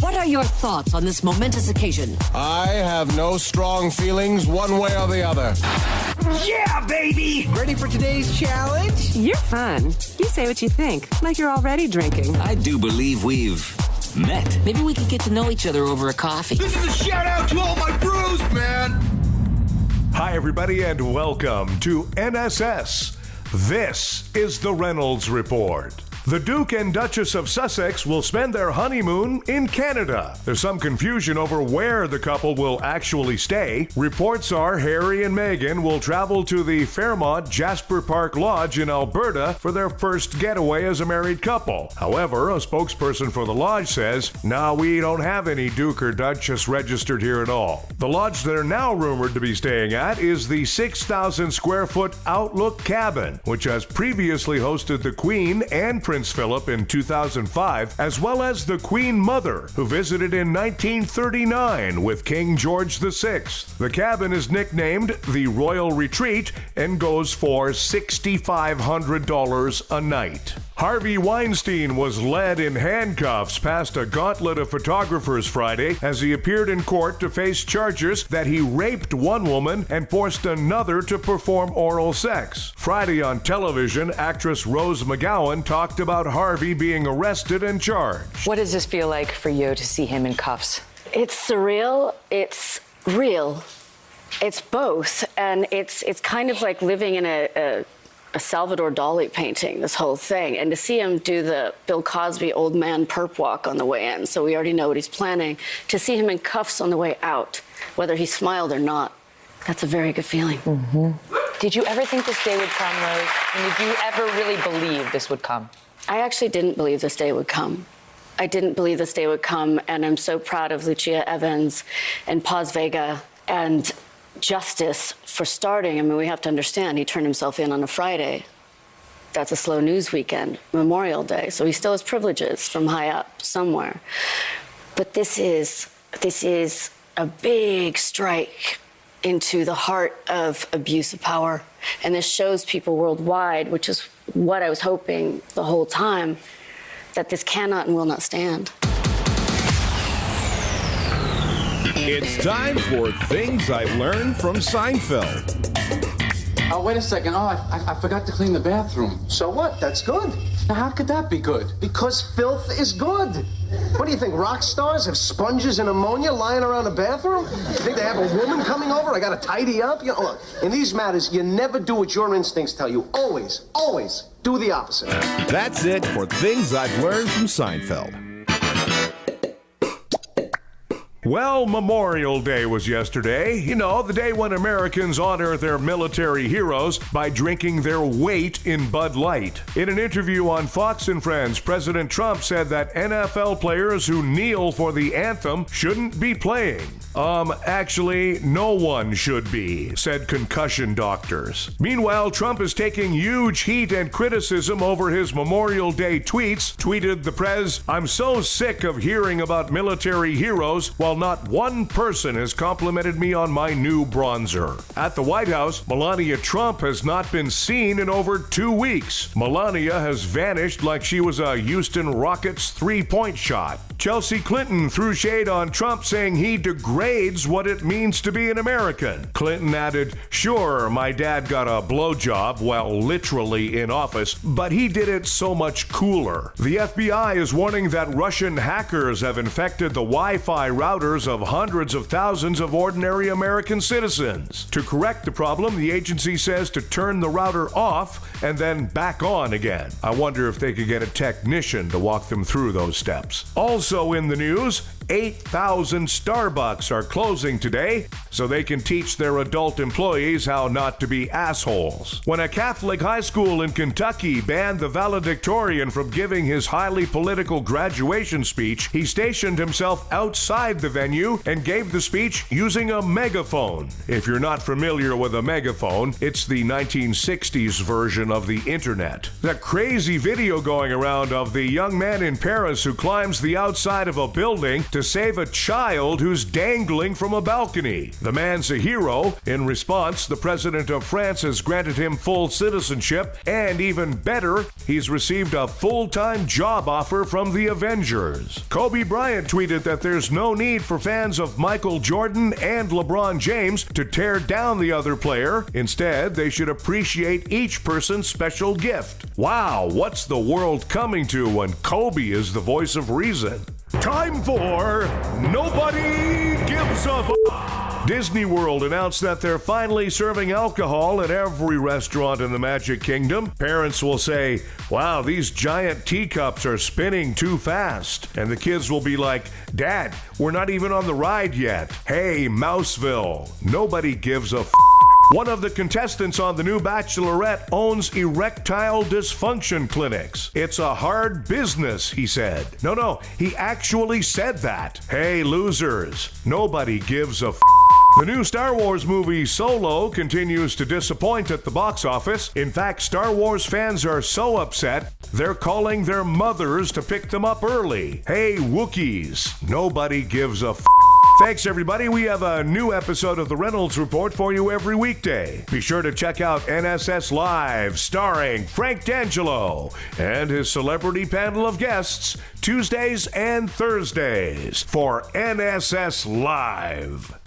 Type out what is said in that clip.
What are your thoughts on this momentous occasion? I have no strong feelings one way or the other. Yeah, baby! Ready for today's challenge? You're fun. You say what you think, like you're already drinking. I do believe we've met. Maybe we could get to know each other over a coffee. This is a shout out to all my bros, man! Hi, everybody, and welcome to NSS. This is the Reynolds Report. The Duke and Duchess of Sussex will spend their honeymoon in Canada. There's some confusion over where the couple will actually stay. Reports are Harry and Meghan will travel to the Fairmont Jasper Park Lodge in Alberta for their first getaway as a married couple. However, a spokesperson for the lodge says, "No, we don't have any Duke or Duchess registered here at all." The lodge they're now rumored to be staying at is the 6,000 square foot Outlook Cabin, which has previously hosted the Queen and Prince Philip in 2005, as well as the Queen Mother, who visited in 1939 with King George VI. The cabin is nicknamed the Royal Retreat and goes for $6,500 a night. Harvey Weinstein was led in handcuffs past a gauntlet of photographers Friday as he appeared in court to face charges that he raped one woman and forced another to perform oral sex. Friday on television, actress Rose McGowan talked about Harvey being arrested and charged. What does this feel like for you to see him in cuffs? It's surreal. It's real. It's both. And it's kind of like living in a Salvador Dali painting, this whole thing. And to see him do the Bill Cosby old man perp walk on the way in, so we already know what he's planning, to see him in cuffs on the way out, whether he smiled or not, that's a very good feeling. Mm-hmm. Did you ever think this day would come, Rose? And did you ever really believe this would come? I actually didn't believe this day would come. I didn't believe this day would come, and I'm so proud of Lucia Evans and Paz Vega and Justice for starting. I mean, we have to understand, he turned himself in on a Friday. That's a slow news weekend, Memorial Day, so he still has privileges from high up somewhere. But this is a big strike into the heart of abuse of power. And this shows people worldwide, which is what I was hoping the whole time, that this cannot and will not stand. It's time for Things I Learned from Seinfeld. Oh, wait a second. Oh, I forgot to clean the bathroom. So what? That's good. Now, how could that be good? Because filth is good. What do you think, rock stars have sponges and ammonia lying around the bathroom? You think they have a woman coming over? I gotta tidy up? You know, look, in these matters, you never do what your instincts tell you. Always, always do the opposite. That's it for Things I've Learned from Seinfeld. Well, Memorial Day was yesterday. You know, the day when Americans honor their military heroes by drinking their weight in Bud Light. In an interview on Fox and Friends, President Trump said that NFL players who kneel for the anthem shouldn't be playing. Actually, no one should be, said concussion doctors. Meanwhile, Trump is taking huge heat and criticism over his Memorial Day tweets. Tweeted the Prez, "I'm so sick of hearing about military heroes while not one person has complimented me on my new bronzer." At the White House, Melania Trump has not been seen in over 2 weeks. Melania has vanished like she was a Houston Rockets three-point shot. Chelsea Clinton threw shade on Trump, saying he degrades what it means to be an American. Clinton added, "Sure, my dad got a blowjob while literally in office, but he did it so much cooler." The FBI is warning that Russian hackers have infected the Wi-Fi routers of hundreds of thousands of ordinary American citizens. To correct the problem, the agency says to turn the router off and then back on again. I wonder if they could get a technician to walk them through those steps. Also in the news, 8,000 Starbucks are closing today so they can teach their adult employees how not to be assholes. When a Catholic high school in Kentucky banned the valedictorian from giving his highly political graduation speech, he stationed himself outside the venue and gave the speech using a megaphone. If you're not familiar with a megaphone, it's the 1960s version of the internet. That crazy video going around of the young man in Paris who climbs the outside outside of a building to save a child who's dangling from a balcony. The man's a hero. In response, the president of France has granted him full citizenship, and even better, he's received a full-time job offer from the Avengers. Kobe Bryant tweeted that there's no need for fans of Michael Jordan and LeBron James to tear down the other player. Instead, they should appreciate each person's special gift. Wow, what's the world coming to when Kobe is the voice of reason? Time for Nobody Gives a F***. Disney World announced that they're finally serving alcohol at every restaurant in the Magic Kingdom. Parents will say, wow, these giant teacups are spinning too fast. And the kids will be like, Dad, we're not even on the ride yet. Hey, Mouseville, nobody gives a f***. One of the contestants on the new Bachelorette owns erectile dysfunction clinics. It's a hard business, he said. No, he actually said that. Hey, losers, nobody gives a f***. The new Star Wars movie Solo continues to disappoint at the box office. In fact, Star Wars fans are so upset, they're calling their mothers to pick them up early. Hey, Wookiees, nobody gives a f***. Thanks, everybody. We have a new episode of the Reynolds Report for you every weekday. Be sure to check out NSS Live, starring Frank D'Angelo and his celebrity panel of guests, Tuesdays and Thursdays for NSS Live.